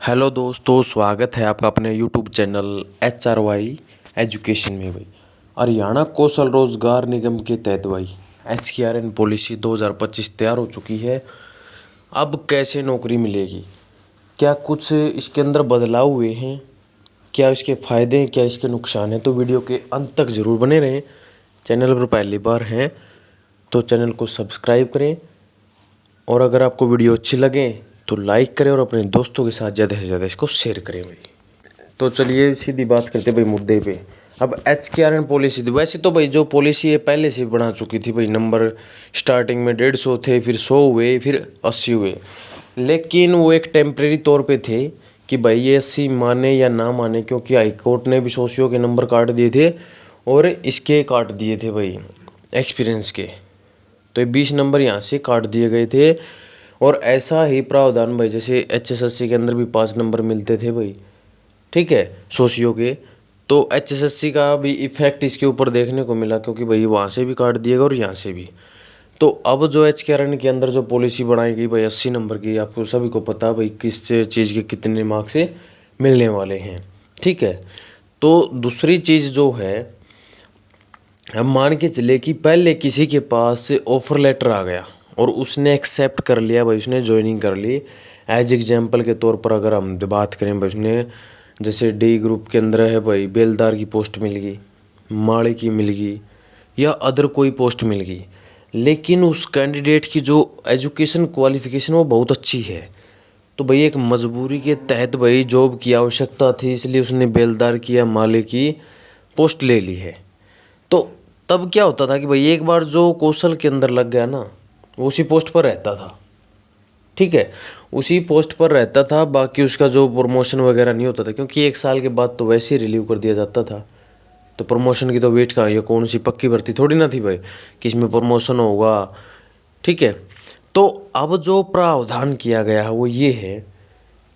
Hello दोस्तों, स्वागत है आपका अपने यूट्यूब चैनल HRY एजुकेशन में भाई। हरियाणा कौशल रोजगार निगम के तहत भाई HKRN पॉलिसी 2025 तैयार हो चुकी है। अब कैसे नौकरी मिलेगी, क्या कुछ इसके अंदर बदलाव हुए हैं, क्या इसके फ़ायदे हैं, क्या इसके नुकसान हैं, तो वीडियो के अंत तक ज़रूर बने रहें। चैनल पर पहली बार हैं तो चैनल को सब्सक्राइब करें, और अगर आपको वीडियो अच्छी लगे तो लाइक करें और अपने दोस्तों के साथ ज़्यादा से ज़्यादा इसको शेयर करें भाई। तो चलिए सीधी बात करते भाई मुद्दे पे। अब HKRN पॉलिसी थी, वैसे तो भाई जो पॉलिसी है पहले से बना चुकी थी भाई। नंबर स्टार्टिंग में 150 थे, फिर 100 हुए, फिर 80 हुए, लेकिन वो एक टेम्परेरी तौर पे थे कि भाई ये 80 माने या ना माने, क्योंकि हाई कोर्ट ने भी सोशियो के नंबर काट दिए थे और इसके काट दिए थे भाई एक्सपीरियंस के। तो ये 20 नंबर यहाँ से काट दिए गए थे। और ऐसा ही प्रावधान भाई जैसे HSSC के अंदर भी 5 नंबर मिलते थे भाई, ठीक है, सोशियो के। तो HSSC का भी इफेक्ट इसके ऊपर देखने को मिला, क्योंकि भाई वहाँ से भी काट दिएगा और यहाँ से भी। तो अब जो HKRN के अंदर जो पॉलिसी बनाई गई भाई 80 नंबर की, आपको सभी को पता भाई किस चीज़ के कितने मार्क्स से मिलने वाले हैं, ठीक है। तो दूसरी चीज़ जो है, हम मान के चले कि पहले किसी के पास ऑफर लेटर आ गया और उसने एक्सेप्ट कर लिया भाई, उसने ज्वाइनिंग कर ली। एज एग्जाम्पल के तौर पर अगर हम बात करें भाई, उसने जैसे D ग्रुप के अंदर है भाई, बेलदार की पोस्ट मिल गई, माड़े की मिल गई, या अदर कोई पोस्ट मिल गई, लेकिन उस कैंडिडेट की जो एजुकेशन क्वालिफिकेशन वो बहुत अच्छी है, तो भाई एक मजबूरी के तहत भाई जॉब की आवश्यकता थी, इसलिए उसने बेलदार की या माले की पोस्ट ले ली है। तो तब क्या होता था कि भाई एक बार जो कौशल के अंदर लग गया ना, वो उसी पोस्ट पर रहता था, ठीक है, उसी पोस्ट पर रहता था। बाकी उसका जो प्रमोशन वगैरह नहीं होता था, क्योंकि 1 साल के बाद तो वैसे ही रिलीव कर दिया जाता था। तो प्रमोशन की तो वेट कहाँ, ये कौन सी पक्की भर्ती थोड़ी ना थी भाई कि इसमें प्रमोशन होगा, ठीक है। तो अब जो प्रावधान किया गया है वो ये है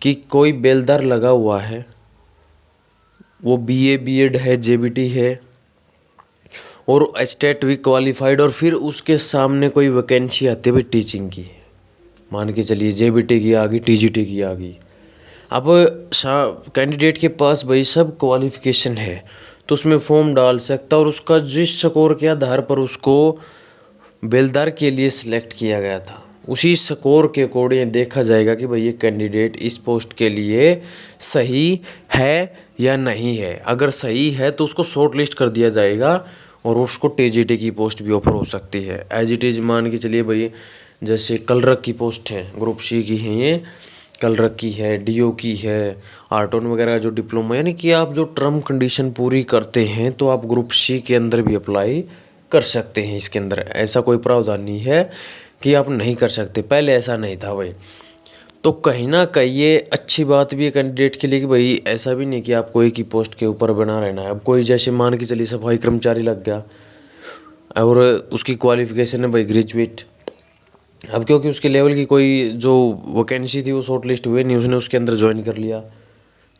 कि कोई बेलदार लगा हुआ है, वो BA B.Ed है, JBT है और स्टेट भी क्वालिफाइड, और फिर उसके सामने कोई वैकेंसी आती है भाई टीचिंग की, मान के चलिए JBT की आ गई, TGT की आ गई। अब कैंडिडेट के पास भाई सब क्वालिफिकेशन है तो उसमें फॉर्म डाल सकता, और उसका जिस स्कोर के आधार पर उसको बेलदार के लिए सिलेक्ट किया गया था, उसी स्कोर के अकॉर्डिंग देखा जाएगा कि भाई ये कैंडिडेट इस पोस्ट के लिए सही है या नहीं है। अगर सही है तो उसको शॉर्ट लिस्ट कर दिया जाएगा और उसको TGT की पोस्ट भी ऑफर हो सकती है। एज इट इज़ मान के चलिए भाई, जैसे कलरक की पोस्ट है, ग्रुप C की है, ये कलरक की है, DO की है, आर्टोन वगैरह जो डिप्लोमा, यानी कि आप जो टर्म कंडीशन पूरी करते हैं तो आप ग्रुप C के अंदर भी अप्लाई कर सकते हैं। इसके अंदर ऐसा कोई प्रावधान नहीं है कि आप नहीं कर सकते, पहले ऐसा नहीं था भाई। तो कहीं ना कहीं ये अच्छी बात भी है कैंडिडेट के लिए कि भाई ऐसा भी नहीं कि आपको एक ही पोस्ट के ऊपर बना रहना है। अब कोई जैसे मान के चलिए सफाई कर्मचारी लग गया और उसकी क्वालिफिकेशन है भाई ग्रेजुएट, अब क्योंकि उसके लेवल की कोई जो वैकेंसी थी वो शॉर्ट लिस्ट हुई नहीं, उसने उसके अंदर ज्वाइन कर लिया।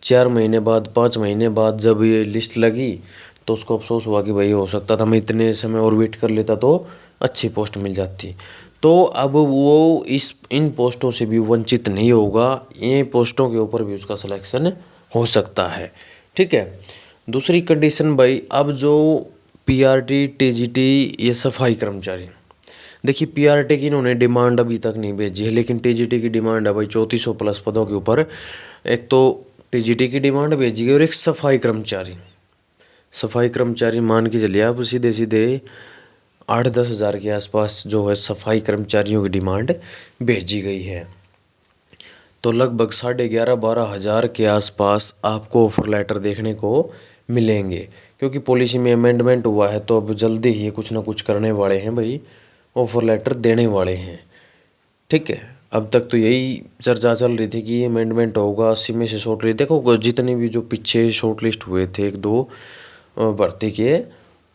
4 महीने बाद, 5 महीने बाद जब ये लिस्ट लगी तो उसको अफसोस हुआ कि भाई हो सकता था मैं इतने समय और वेट कर लेता तो अच्छी पोस्ट मिल जाती। तो अब वो इन पोस्टों से भी वंचित नहीं होगा, ये पोस्टों के ऊपर भी उसका सिलेक्शन हो सकता है, ठीक है। दूसरी कंडीशन भाई, अब जो PRT TGT ये सफाई कर्मचारी, देखिए PRT की इन्होंने डिमांड अभी तक नहीं भेजी है, लेकिन TGT की डिमांड है भाई 3400 प्लस पदों के ऊपर। एक तो TGT की डिमांड भेजी गई और एक सफाई कर्मचारी मान के चलिए आप सीधे सीधे 8-10 हज़ार के आसपास जो है सफाई कर्मचारियों की डिमांड भेजी गई है। तो लगभग 11.5-12 हज़ार के आसपास आपको ऑफर लेटर देखने को मिलेंगे, क्योंकि पॉलिसी में अमेंडमेंट हुआ है तो अब जल्दी ही कुछ ना कुछ करने वाले हैं भाई, ऑफर लेटर देने वाले हैं, ठीक है। अब तक तो यही चर्चा चल रही थी कि अमेंडमेंट होगा, 80 में से शॉर्ट लिस्ट, देखो जितने भी जो पीछे शॉर्ट लिस्ट हुए थे 1-2 भर्ती के,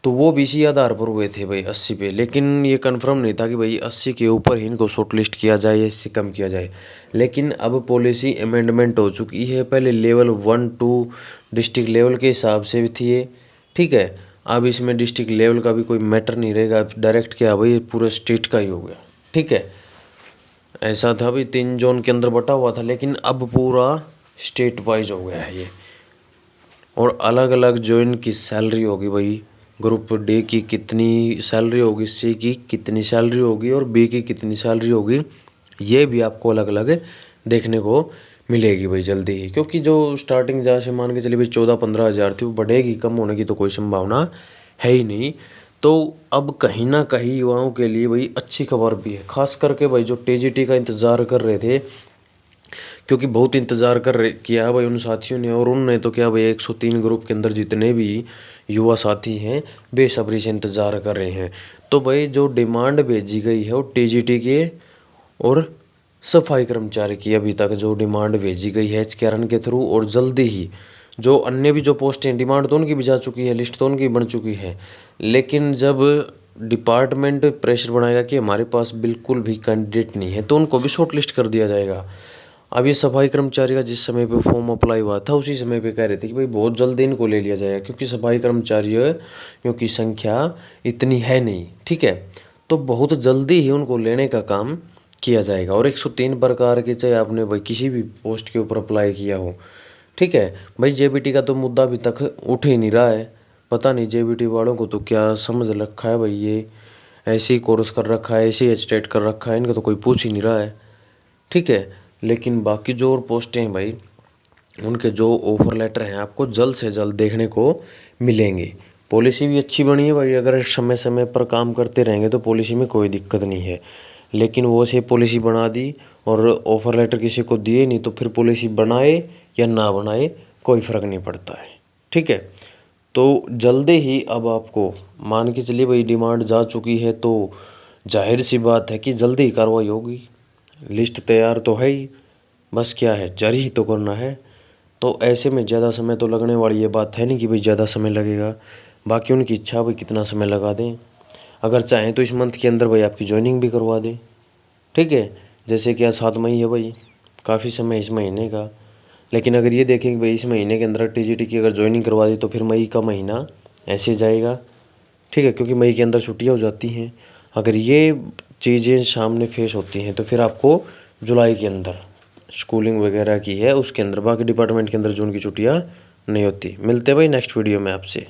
तो वो भी इसी आधार पर हुए थे भाई 80 पे, लेकिन ये कंफर्म नहीं था कि भाई 80 के ऊपर ही इनको शॉर्ट लिस्ट किया जाए या इससे कम किया जाए। लेकिन अब पॉलिसी अमेंडमेंट हो चुकी है, पहले लेवल 1-2 डिस्ट्रिक्ट लेवल के हिसाब से भी थी ये, ठीक है। अब इसमें डिस्ट्रिक्ट लेवल का भी कोई मैटर नहीं रहेगा, डायरेक्ट क्या भाई पूरे स्टेट का ही हो गया, ठीक है। ऐसा था भाई 3 जोन के अंदर बटा हुआ था, लेकिन अब पूरा स्टेट वाइज हो गया है ये। और अलग अलग जो इनकी सैलरी होगी भाई, ग्रुप डी की कितनी सैलरी होगी, सी की कितनी सैलरी होगी और बी की कितनी सैलरी होगी, ये भी आपको अलग अलग देखने को मिलेगी भाई जल्दी ही। क्योंकि जो स्टार्टिंग जहाँ से मान के चलिए भाई 14-15 हज़ार थी, वो बढ़ेगी, कम होने की तो कोई संभावना है ही नहीं। तो अब कहीं ना कहीं युवाओं के लिए भाई अच्छी खबर भी है, खास करके भाई जो टीजीटी का इंतज़ार कर रहे थे, क्योंकि बहुत इंतज़ार किया भाई उन साथियों ने। और उनने तो क्या भाई 103 ग्रुप के अंदर जितने भी युवा साथी हैं बेसब्री से इंतज़ार कर रहे हैं। तो भाई जो डिमांड भेजी गई है वो टीजीटी के और सफाई कर्मचारी की अभी तक जो डिमांड भेजी गई है HKRN के थ्रू, और जल्दी ही जो अन्य भी जो पोस्टें डिमांड तो उनकी भी जा चुकी है, लिस्ट तो उनकी बन चुकी है। लेकिन जब डिपार्टमेंट प्रेशर बनाएगा कि हमारे पास बिल्कुल भी कैंडिडेट नहीं है, तो उनको भी शॉर्ट लिस्ट कर दिया जाएगा। अब ये सफाई कर्मचारी का जिस समय पे फॉर्म अप्लाई हुआ था उसी समय पे कह रहे थे कि भाई बहुत जल्दी इनको ले लिया जाएगा, क्योंकि सफाई कर्मचारियों की संख्या इतनी है नहीं, ठीक है। तो बहुत जल्दी ही उनको लेने का काम किया जाएगा। और 103 प्रकार के, चाहे आपने भाई किसी भी पोस्ट के ऊपर अप्लाई किया हो, ठीक है भाई। जेबीटी का तो मुद्दा अभी तक उठ ही नहीं रहा है। पता नहीं जेबीटी वालों को तो क्या समझ रखा है भाई, ये ऐसे ही कोर्स कर रखा है, ऐसे ही स्टेट कर रखा है, इनका तो कोई पूछ ही नहीं रहा है, ठीक है। लेकिन बाकी जो और पोस्टें हैं भाई, उनके जो ऑफर लेटर हैं आपको जल्द से जल्द देखने को मिलेंगे। पॉलिसी भी अच्छी बनी है भाई, अगर समय समय पर काम करते रहेंगे तो पॉलिसी में कोई दिक्कत नहीं है। लेकिन वो से पॉलिसी बना दी और ऑफर लेटर किसी को दिए नहीं, तो फिर पॉलिसी बनाए या ना बनाए कोई फ़र्क नहीं पड़ता है, ठीक है। तो जल्दी ही अब आपको मान के चलिए भाई डिमांड जा चुकी है, तो जाहिर सी बात है कि जल्दी ही कार्रवाई होगी। लिस्ट तैयार तो है ही, बस क्या है जारी ही तो करना है। तो ऐसे में ज़्यादा समय तो लगने वाली ये बात है नहीं कि भाई ज़्यादा समय लगेगा। बाकी उनकी इच्छा भाई कितना समय लगा दें, अगर चाहें तो इस मंथ के अंदर भाई आपकी ज्वाइनिंग भी करवा दें, ठीक है। जैसे कि आज 7 मई है भाई, काफ़ी समय इस महीने का। लेकिन अगर ये देखें कि भाई इस महीने के अंदर टीजीटी की अगर ज्वाइनिंग करवा दी तो फिर मई का महीना ऐसे जाएगा, ठीक है, क्योंकि मई के अंदर छुट्टियाँ हो जाती हैं। अगर ये चीज़ें सामने फेस होती हैं तो फिर आपको जुलाई के अंदर स्कूलिंग वगैरह की है उसके अंदर, बाकी डिपार्टमेंट के अंदर जून की छुट्टियाँ नहीं होती। मिलते हैं भाई नेक्स्ट वीडियो में आपसे।